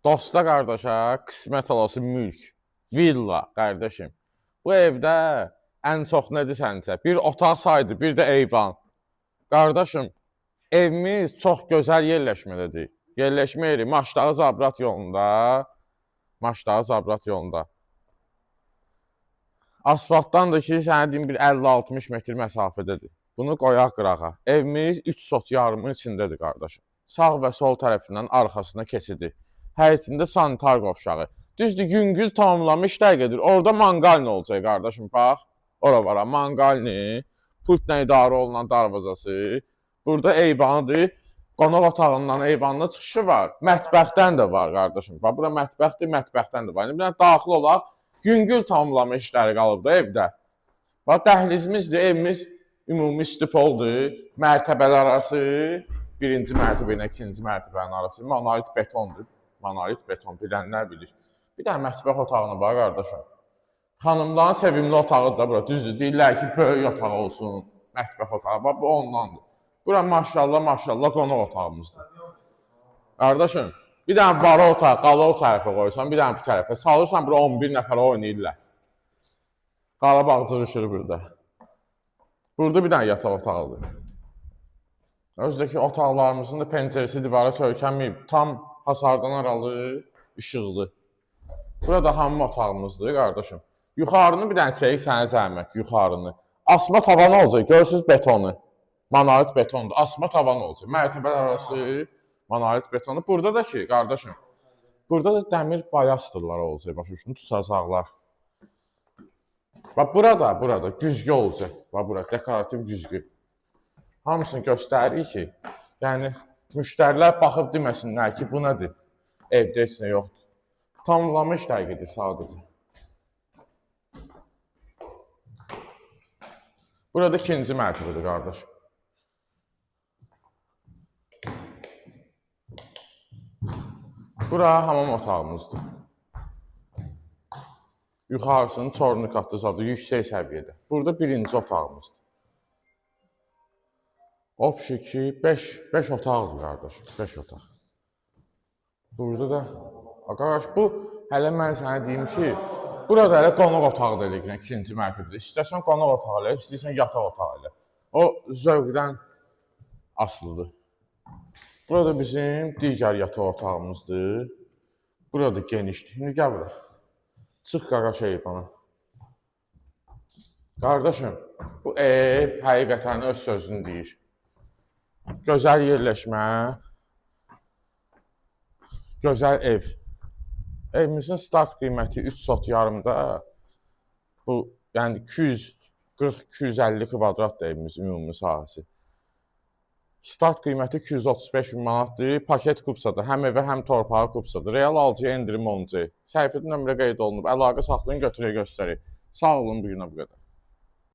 Dosta qardaşa qismət olası mülk, villa qardaşım. Bu evdə ən çox nədir səncə? Bir otaq saydı, bir də eyvan. Qardaşım, evimiz çox gözəl yerləşmədədir. Yerləşmə yeri Maçdağı Zabrat yolunda. Maçdağı Zabrat yolunda. Asfaltdan da ki, sənə deyim bir 50-60 metr məsafədədir. Bunu qoyaq qırağa. Evimiz 3 sot yarımın içindədir qardaşım. Sağ və sol tərəfindən arxasına keçidi. Həyətində sanitar qovşağı. Düzdür, yüngül tamamlanmış dəqiqədir. Orada manqalni olacaq qardaşım, bax. Ora var, manqalni, pultla idarə olunan darvazası. Burada eyvanıdır. Qonaq otağından eyvanına çıxışı var. Mətbəxdən də var qardaşım. Bax, bura mətbəxdir, mətbəxdən də var. Yəni, daxil olaq, yüngül tamamlanma işləri qalıbdır evdə. Bax, dəhlizimizdir, evimiz ümumi stipoldur. Mərtəbələr arası, birinci mərtəbə ilə ikinci mərtəbənin arası monolit betondur. Monolit beton, bilənlər bilir. Bir dənə mətbəx otağına bax, qardaşım. Xanımların sevimli otağıdır da bura. Düzdür, deyirlər ki, böyük otaq olsun, mətbəx otağı. Bax, bu ondandır. Bura maşallah, maşallah qonaq otağımızdır. Qardaşım, bir dənə vara otaq, qala o tərəfə qoysan, bir dənə bu tərəfə. Salırsan, bura 11 nəfər oynayırlar. Qarabağ cırışır burada. Burada bir dənə yataq otağıdır. Özdəki otaqlarımızın da pəncərəsi divara söykənməyib. Tam hasardan aralı, işıqlı. Burada hamam otağımızdır, qardaşım. Yuxarını bir dənə çəyik sənə zəhmət, yuxarını. Asma tavan olacaq, görürsünüz betonu. Monolit betondur, asma tavan olacaq. Mərtəbələr arası monolit betondur. Burada da ki, qardaşım, burada da dəmir bayastırlar olacaq, başa düşdün, tutacaqlar. Bax, burada güzgü olacaq. Bax, bura dekorativ güzgü. Hamısını göstəririk ki, yəni müştərilər baxıb deməsinlər ki, bu nədir? Evdə heç nə yoxdur. Tamamlanmış dəqiqədir sadəcə. Burada ikinci mərtəbədir, qardaşım. Bura hamam otağımızdır. Yuxarısının çorunu qatlı zadı, yüksək səviyyədə. Burada birinci otağımızdır. Opşi ki, 5 otaqdır, qardaşım, 5 otaq. Burada da, qardaş, bu, hələ mən sənə deyim ki, burada hələ qonaq otağı da eləyək, ikinci mərtəbədə. İstəsən qonaq otağı elə, istəyirsən yataq otağı elə. O, zövqdən asılıdır. Burada bizim digər yataq otağımızdır. Burada genişdir. İndi gəl bura. Çıx qaqaş eyvana. Qardaşım, bu ev həqiqətən öz sözünü deyir. Gözəl yerləşmə, gözəl ev. Evimizin start qiyməti 3 sot yarımda. Bu, yəni 240-250 kvadratdır evimiz ümumi sahəsi. Start qiyməti 235 bin manatdır. Paket kupsadır. Həm evə, həm torpağı kupsadır. Real alıcıya endirim olunacaq. Səhifədə nömrə qeyd olunub. Əlaqə saxlayın, götürək göstərik. Sağ olun, bu günə bu qədər.